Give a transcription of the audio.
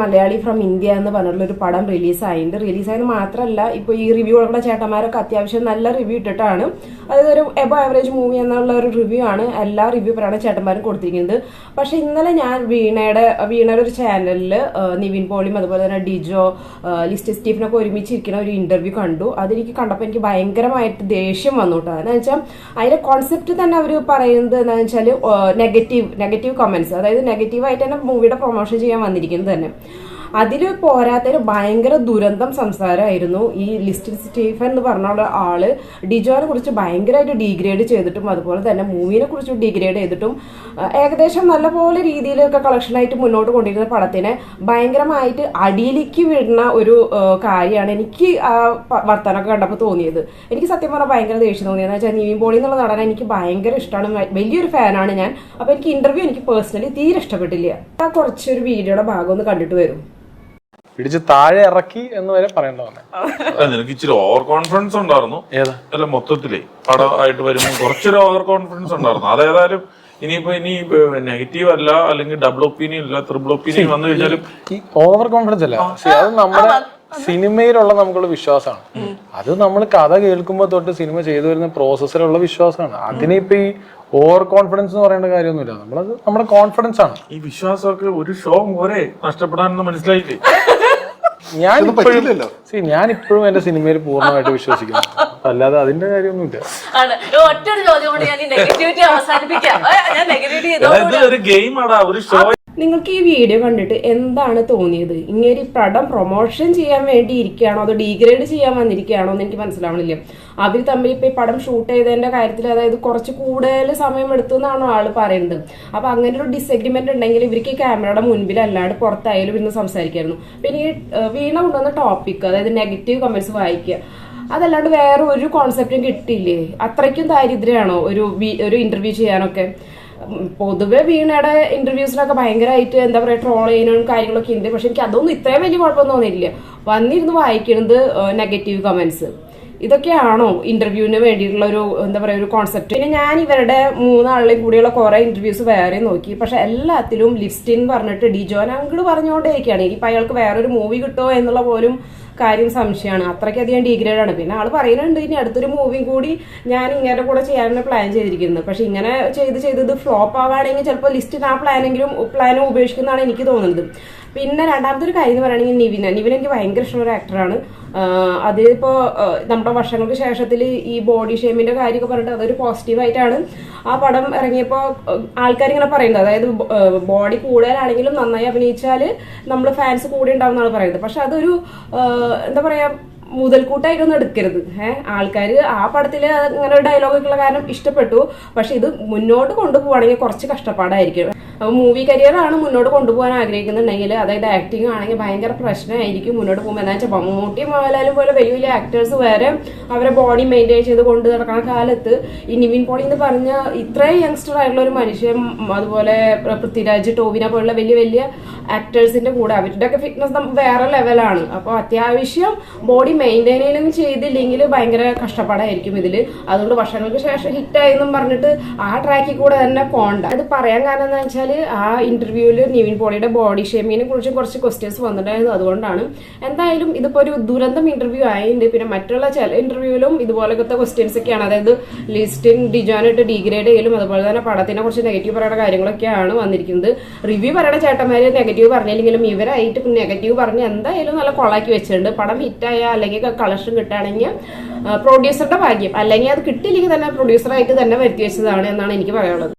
Malayali from India എന്ന് പറഞ്ഞിട്ടുള്ള ഒരു പടം റിലീസായത് മാത്രമല്ല ഇപ്പൊ ഈ റിവ്യൂകളുടെ ചേട്ടന്മാരൊക്കെ അത്യാവശ്യം നല്ല റിവ്യൂ ഇട്ടിട്ടാണ്. അതായത് ഒരു എബോ ആവറേജ് മൂവി എന്നുള്ള ഒരു റിവ്യൂ ആണ് എല്ലാ റിവ്യൂ പറയുന്ന ചേട്ടന്മാരും കൊടുത്തിരിക്കുന്നത്. പക്ഷെ ഇന്നലെ ഞാൻ വീണയുടെ ഒരു ചാനലിൽ നിവിൻ പോളിയും അതുപോലെ തന്നെ ഡിജോ, ലിസ്റ്റ് സ്റ്റീഫനൊക്കെ ഒരുമിച്ചിരിക്കുന്ന ഒരു ഇന്റർവ്യൂ കണ്ടു. അതെനിക്ക് കണ്ടപ്പോൾ എനിക്ക് ഭയങ്കരമായിട്ട് ദേഷ്യം വന്നു കേട്ടോ. എന്ന് വെച്ചാൽ അതിന്റെ കോൺസെപ്റ്റ് തന്നെ അവർ പറയുന്നത് എന്താണെന്ന് വെച്ചാൽ നെഗറ്റീവ് കമന്റ്സ്, അതായത് നെഗറ്റീവായിട്ട് തന്നെ മൂവിയുടെ പ്രൊമോഷൻ ചെയ്യാൻ വന്നിരിക്കുന്നത് തന്നെ. അതിൽ പോരാത്തൊരു ഭയങ്കര ദുരന്തം സംസാരമായിരുന്നു. ഈ ലിസ്റ്റ് സ്റ്റീഫൻ എന്ന് പറഞ്ഞ ആള് ഡിജോനെ കുറിച്ച് ഭയങ്കരമായിട്ട് ഡീഗ്രേഡ് ചെയ്തിട്ടും അതുപോലെ തന്നെ മൂവിനെ കുറിച്ച് ഡീഗ്രേഡ് ചെയ്തിട്ടും ഏകദേശം നല്ലപോലെ രീതിയിലൊക്കെ കളക്ഷനായിട്ട് മുന്നോട്ട് കൊണ്ടിരുന്ന പടത്തിനെ ഭയങ്കരമായിട്ട് അടിയിലേക്ക് വിടുന്ന ഒരു കാര്യമാണ് എനിക്ക് ആ വർത്തമാനമൊക്കെ കണ്ടപ്പോൾ തോന്നിയത്. എനിക്ക് സത്യം പറഞ്ഞാൽ ഭയങ്കര ദേഷ്യം തോന്നിയത് എന്ന് വെച്ചാൽ നിവിൻ പോളി എന്നുള്ള നടനെ എനിക്ക് ഭയങ്കര ഇഷ്ടമാണ്, വലിയൊരു ഫാനാണ് ഞാൻ. അപ്പൊ എനിക്ക് ഇന്റർവ്യൂ എനിക്ക് പേഴ്സണലി തീരെ ഇഷ്ടപ്പെട്ടില്ല. ആ കുറച്ചൊരു വീഡിയോയുടെ ഭാഗം ഒന്ന് കണ്ടിട്ട് വരും. പിടിച്ച് താഴെ ഇറക്കി എന്ന് വരെ പറയേണ്ടതാണ്. നിനക്ക് ഇച്ചിരി ഓവർ കോൺഫിഡൻസ് ഉണ്ടായിരുന്നു. അല്ല, മൊത്തത്തിലേ പടമായിട്ട് വരുമ്പോൾ കുറച്ചൊരു ഓവർ കോൺഫിഡൻസ് ഉണ്ടായിരുന്നു. അതേതായാലും ഇനി നെഗറ്റീവ് അല്ല, അല്ലെങ്കിൽ ഡബിൾ ഒപ്പീനിയൻ അല്ല, ട്രിപ്പിൾ ഒപ്പീനിയൻ വന്നു കഴിഞ്ഞാലും ഈ ഓവർ കോൺഫിഡൻസ് അല്ല, അത് നമ്മുടെ സിനിമയിലുള്ള നമുക്കുള്ള വിശ്വാസമാണ്. അത് നമ്മൾ കഥ കേൾക്കുമ്പോൾ തൊട്ട് സിനിമ ചെയ്തു വരുന്ന പ്രോസസ്സിലുള്ള വിശ്വാസമാണ്. അതിനിപ്പോ ഈ ഓവർ കോൺഫിഡൻസ് എന്ന് പറയേണ്ട കാര്യമൊന്നുമില്ല. നമ്മളത് നമ്മുടെ കോൺഫിഡൻസ് ആണ്. ഈ വിശ്വാസമൊക്കെ ഒരു ഷോ പോരെ നഷ്ടപ്പെടാനെന്ന് മനസ്സിലായില്ലേ? ഞാനിപ്പോഴും എന്റെ സിനിമയിൽ പൂർണ്ണമായിട്ട് വിശ്വസിക്കുന്നു. അല്ലാതെ അതിന്റെ കാര്യമൊന്നുമില്ല. ഒരു ഗെയിമാടാ, ഒരു ഷോ. നിങ്ങൾക്ക് ഈ വീഡിയോ കണ്ടിട്ട് എന്താണ് തോന്നിയത്? ഇങ്ങനെ ഈ പടം പ്രൊമോഷൻ ചെയ്യാൻ വേണ്ടി ഇരിക്കുകയാണോ അതോ ഡീഗ്രേഡ് ചെയ്യാൻ വന്നിരിക്കുകയാണോ എന്ന് എനിക്ക് മനസ്സിലാവണില്ല. അവർ തമ്മിൽ ഇപ്പൊ ഈ പടം ഷൂട്ട് ചെയ്തതിന്റെ കാര്യത്തിൽ അതായത് കുറച്ച് കൂടുതൽ സമയം എടുത്തു എന്നാണോ ആള് പറയുന്നത്. അപ്പൊ അങ്ങനെ ഒരു ഡിസഗ്രിമെന്റ് ഉണ്ടെങ്കിൽ ഇവർക്ക് ഈ ക്യാമറയുടെ മുൻപിൽ അല്ലാണ്ട് പുറത്തായാലും ഇരുന്ന് സംസാരിക്കായിരുന്നു. പിന്നെ ഈ വീണ കൊണ്ടുവന്ന ടോപ്പിക്, അതായത് നെഗറ്റീവ് കമന്റ്സ് വായിക്കുക, അതല്ലാണ്ട് വേറെ ഒരു കോൺസെപ്റ്റും കിട്ടിയില്ലേ? അത്രയ്ക്കും ദാരിദ്ര്യമാണോ ഒരു ഇന്റർവ്യൂ ചെയ്യാനൊക്കെ? പൊതുവെ വീണയുടെ ഇന്റർവ്യൂസിനൊക്കെ ഭയങ്കരമായിട്ട് എന്താ പറയുക ട്രോൾ ചെയ്യാനും കാര്യങ്ങളൊക്കെ ഉണ്ട്. പക്ഷെ എനിക്ക് അതൊന്നും ഇത്രയും വലിയ കുഴപ്പമൊന്നും തോന്നിയില്ല. വന്നിരുന്ന് വായിക്കുന്നത് നെഗറ്റീവ് കമന്റ്സ്, ഇതൊക്കെയാണോ ഇന്റർവ്യൂവിന് വേണ്ടിയിട്ടുള്ള ഒരു എന്താ പറയുക ഒരു കോൺസെപ്റ്റ്? പിന്നെ ഞാൻ ഇവരുടെ മൂന്നാളിലെയും കൂടിയുള്ള കുറെ ഇന്റർവ്യൂസ് വേറെ നോക്കി. പക്ഷെ എല്ലാത്തിലും ലിസ്റ്റിൻ പറഞ്ഞിട്ട് ഡിജോൻ അങ്ങോട്ട് പറഞ്ഞുകൊണ്ടേയിരിക്കുകയാണ്. ഇപ്പൊ അയാൾക്ക് വേറൊരു മൂവി കിട്ടുമോ എന്നുള്ള പോലും കാര്യം സംശയമാണ്. അത്രയ്ക്കധികം ഡീഗ്രേഡ് ആണ്. പിന്നെ ആള് പറയുന്നുണ്ട് ഇനി അടുത്തൊരു മൂവിയും കൂടി ഞാൻ ഇങ്ങനെ കൂടെ ചെയ്യാനാണ് പ്ലാൻ ചെയ്തിരിക്കുന്നത്. പക്ഷെ ഇങ്ങനെ ചെയ്ത് ഫ്ലോപ്പ് ആവുകയാണെങ്കിൽ ചിലപ്പോൾ ലിസ്റ്റിന് ആ പ്ലാനും ഉപേക്ഷിക്കുന്നതാണ് എനിക്ക് തോന്നുന്നത്. പിന്നെ രണ്ടാമത്തെ ഒരു കാര്യം എന്ന് പറയുകയാണെങ്കിൽ നിവിൻ എനിക്ക് ഭയങ്കര ഇഷ്ടമുള്ള ഒരു ആക്ടറാണ്. അതിപ്പോ നമ്മുടെ വർഷങ്ങൾക്ക് ശേഷത്തിൽ ഈ ബോഡി ഷേമിന്റെ കാര്യമൊക്കെ പറഞ്ഞിട്ട് അതൊരു പോസിറ്റീവായിട്ടാണ് ആ പടം ഇറങ്ങിയപ്പോൾ ആൾക്കാരിങ്ങനെ പറയുന്നത്. അതായത് ബോഡി കൂടുതലാണെങ്കിലും നന്നായി അഭിനയിച്ചാല് നമ്മൾ ഫാൻസ് കൂടെ ഉണ്ടാവും എന്നാണ് പറയുന്നത്. പക്ഷെ അതൊരു എന്താ പറയാ മുതൽക്കൂട്ടായിട്ടൊന്നും എടുക്കരുത്. ആൾക്കാർ ആ പടത്തില് അങ്ങനെ ഒരു ഡയലോഗൊക്കെയുള്ള കാരണം ഇഷ്ടപ്പെട്ടു. പക്ഷെ ഇത് മുന്നോട്ട് കൊണ്ടുപോവാണെങ്കിൽ കുറച്ച് കഷ്ടപ്പാടായിരിക്കും. അപ്പൊ മൂവി കരിയറാണ് മുന്നോട്ട് കൊണ്ടുപോകാൻ ആഗ്രഹിക്കുന്നുണ്ടെങ്കിൽ, അതായത് ആക്ടിങ് ആണെങ്കിൽ ഭയങ്കര പ്രശ്നമായിരിക്കും മുന്നോട്ട് പോകുമ്പോൾ. എന്താ വെച്ചാൽ മമ്മൂട്ടിയും മോഹൻലാലും പോലെ വലിയ വലിയ ആക്ടേഴ്സ് വരെ അവരെ ബോഡി മെയിൻറ്റെയിൻ ചെയ്ത് കൊണ്ട് നടക്കുന്ന കാലത്ത് ഈ നിവിൻ പോളി എന്ന് പറഞ്ഞ ഇത്രയും യങ്സ്റ്റർ ആയിട്ടുള്ള ഒരു മനുഷ്യൻ, അതുപോലെ പൃഥ്വിരാജ്, ടോവിനെ പോലുള്ള വലിയ വലിയ ആക്ടേഴ്സിന്റെ കൂടെ അവരുടെയൊക്കെ ഫിറ്റ്നസ് വേറെ ലെവലാണ്. അപ്പോൾ അത്യാവശ്യം ബോഡി മെയിൻറ്റെയിനും ചെയ്തില്ലെങ്കിൽ ഭയങ്കര കഷ്ടപ്പാടായിരിക്കും ഇതില്. അതുകൊണ്ട് വർഷങ്ങൾക്ക് ശേഷം ഹിറ്റായെന്നും പറഞ്ഞിട്ട് ആ ട്രാക്കിൽ കൂടെ തന്നെ പോണ്ട. അത് പറയാൻ കാരണം എന്താ വെച്ചാൽ ആ ഇന്റർവ്യൂവിൽ നിവിൻ പോളിയുടെ ബോഡി ഷേമിങ്ങിനെ കുറിച്ച് കുറച്ച് ക്വസ്റ്റ്യൻസ് വന്നിട്ടുണ്ടായിരുന്നു. അതുകൊണ്ടാണ്. എന്തായാലും ഇതിപ്പോ ഒരു ദുരന്തം ഇന്റർവ്യൂ ആയിട്ടുണ്ട്. പിന്നെ മറ്റുള്ള ചില ഇന്റർവ്യൂവിലും ഇതുപോലത്തെ ക്വസ്റ്റ്യൻസ് ഒക്കെയാണ്. അതായത് ലിസ്റ്റിൻ ഡിജോനായിട്ട് ഡീഗ്രേഡ് ചെയ്യലും അതുപോലെ തന്നെ പടത്തിനെ കുറിച്ച് നെഗറ്റീവ് പറയുന്ന കാര്യങ്ങളൊക്കെയാണ് വന്നിരിക്കുന്നത്. റിവ്യൂ പറയുന്ന ചേട്ടന്മാര് നെഗറ്റീവ് പറഞ്ഞില്ലെങ്കിലും ഇവരായിട്ട് നെഗറ്റീവ് പറഞ്ഞ് എന്തായാലും നല്ല കൊളാക്കി വെച്ചിട്ടുണ്ട്. പടം ഹിറ്റായ അല്ലെങ്കിൽ കളക്ഷൻ കിട്ടുകയാണെങ്കിൽ പ്രൊഡ്യൂസറുടെ ഭാഗ്യം, അല്ലെങ്കിൽ അത് കിട്ടിയില്ലെങ്കിൽ തന്നെ പ്രൊഡ്യൂസറായിട്ട് തന്നെ വരുത്തി വെച്ചതാണ് എന്നാണ് എനിക്ക് പറയാനുള്ളത്.